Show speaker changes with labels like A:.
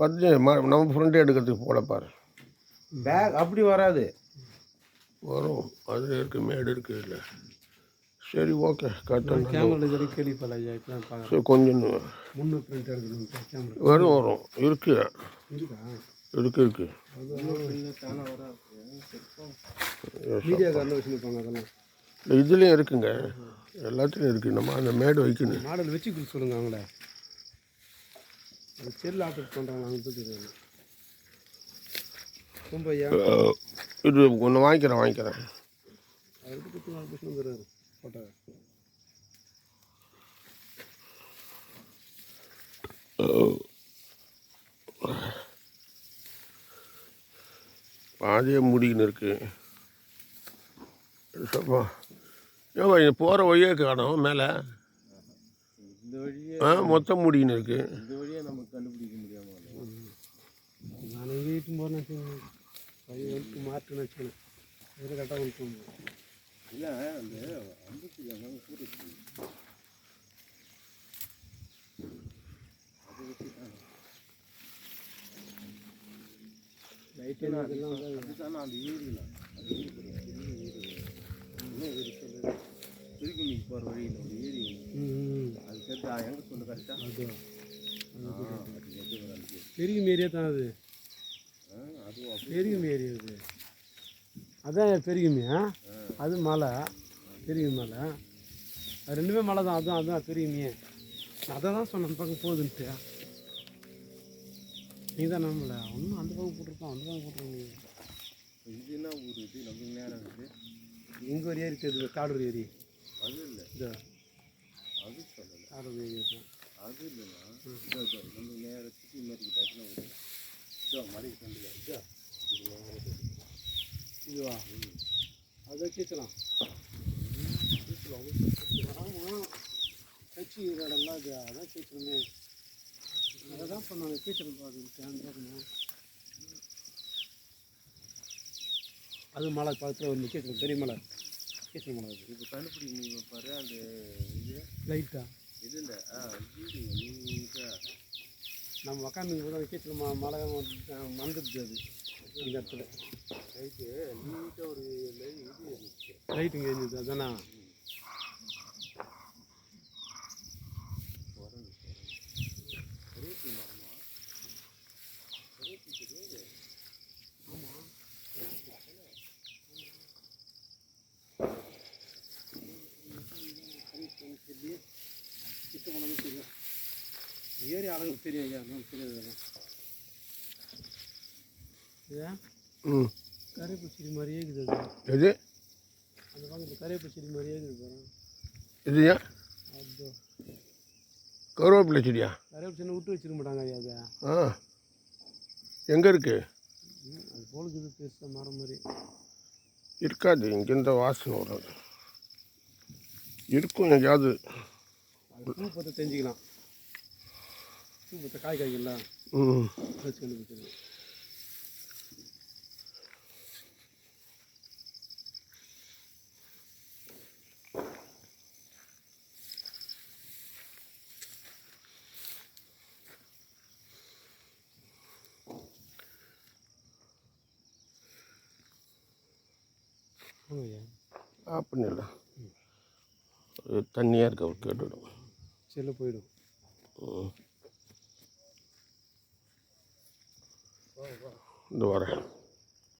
A: வந்து நம்ம ஃப்ரெண்டே எடுக்கிறதுக்கு போல பாரு.
B: பேக் அப்படி வராது.
A: வரும். அது இருக்குது, மேடு இருக்குது இல்லை. சரி, ஓகே. கரெக்டாக
C: கேமரா இது வரைக்கும் கேள்விப்படல ஐயா. இப்போ தான் பார்க்குறேன்.
A: சரி, கொஞ்சம்
C: முன்னே பிரிண்ட் எடுக்கணும் கேமரா.
A: வரும் இருக்குது.
C: இருக்கா?
A: இருக்குது.
C: மீடியாக்காரில் வச்சுருப்பாங்க அதெல்லாம்.
A: இல்லை, இதுலேயும் இருக்குங்க. எல்லாத்துலேயும் இருக்குது. நம்ம அந்த மேடு வைக்கணும்.
C: மாடல் வச்சு கொடுக்க சொல்லுங்கள் அவங்கள. அது செல் ஆப்ரேட் பண்ணுறாங்க அவங்க தெரியாது. ரொம்ப ஐயா
A: இது ஒன்று வாங்கிக்கிறேன்.
C: அதுக்கு பற்றி ஆப்ரேஷனுங்கிறாரு போட்டோ.
A: பாதியே முடிக்கின்னு இருக்குது. சப்பா ஏவா இது போகிற வழியே காணும் மேலே.
B: இந்த வழியே
A: மொத்தம் முடிக்கின்னு இருக்குது.
B: இந்த வழியே நமக்கு கண்டுபிடிக்க முடியாமல்
C: நான் எங்கே வீட்டு போகிறேன்னு வழி வந்து மாற்றுன்னு வச்சுக்கணும். வேறு கரெக்டாக வந்து
B: இல்லை அந்த அம்புக்கு அங்கே கூட அது வச்சு
C: லைட்டு அதெல்லாம்
B: அதுதானே அந்த ஏரியில் அது இன்னும் ஏரி சொல்லுது. திருக்குமிக்கு போகிற வழியில் ஒரு ஏரி அது சேர்த்து எங்கே சொல்லு கரெக்டாக
C: அது
B: அது எது வராது.
C: பெரிய ஏரியா தான் அது.
B: அதுவும்
C: பெரிய ஏரியா அது. அதான் பெரியமே. அது மலை பெரிய மலை. அது ரெண்டுமே மலை தான். அதுதான் பெரியமே. அதை தான் சொன்னேன் பக்கம் போகுதுன்ட்டு. நீ தான் நம்மள ஒன்றும் அந்த பக்கம் போட்டிருக்கோம் அந்த பக்கம் போட்டிருக்கோம்.
B: இதுனா ஒரு இது நமக்கு நேரம் இருக்குது.
C: எங்கே ஒரு ஏரி தெரியுது, காடூர் ஏரி.
B: அது இல்லை
C: இது
B: அது சொல்லலை.
C: காடூர் ஏரி தான்.
B: அது இல்லைண்ணா நம்ம நேரத்துக்கு இன்னொரு டக்குனு இதோ மாதிரி கண்டுக்கா
C: இதுவா அதை கேட்கலாம். ஆமாம் கட்சி இடம்லாம் இது அதான் கேட்குறேங்க. அதை தான் சொன்னாங்க கேட்கணும் பார்க்கணும். அது மலை பக்கத்தில் ஒரு கேட்கணும் பெரிய மலை கேட்கணும் மலை. அது
B: இப்போ கண்டுபிடிக்க முடியும் பாரு அந்த இது
C: லைட்டா
B: இது இல்லை இது
C: நம்ம உக்காந்து போது கேட்கணும் மலை மறந்துடுச்சு அது அந்த இடத்துல.
B: லைட்டு நீட்டாக ஒரு இது இருந்துச்சு.
C: லைட்டுங்க இருந்தது அதானா. ஏரி ஆளுங்களுக்கு தெரியும் ஐயா. தெரியாது இதெல்லாம். கருவேப்பு செடி மாதிரியே இருக்குது அது.
A: எது
C: அந்த பக்கத்து கருவேப்பு செடி மாதிரியே இருக்குது பாருங்க.
A: இது ஏன்
C: அது
A: கருவேப்பிலை செடியா?
C: கருவேப்பு செடி விட்டு வச்சிருக்க மாட்டாங்க ஐயா அதை.
A: எங்கே இருக்குது?
C: அது போலுக்குது பெருசாக மரம் மாதிரி
A: இருக்காது. இங்கேருந்து வாசனை வராது. இருக்கும் எங்கேயாவது.
C: அது பூ பற்ற தெரிஞ்சிக்கலாம். பூ பற்ற காய் காய்க்கலாம் வச்சு கண்டுபிடிச்சிருக்கேன்.
A: அப்படின்ல தண்ணியாக இருக்க அவர் கேட்டுவிடும்.
C: செல்ல போயிடும்.
A: இந்த வரேன்.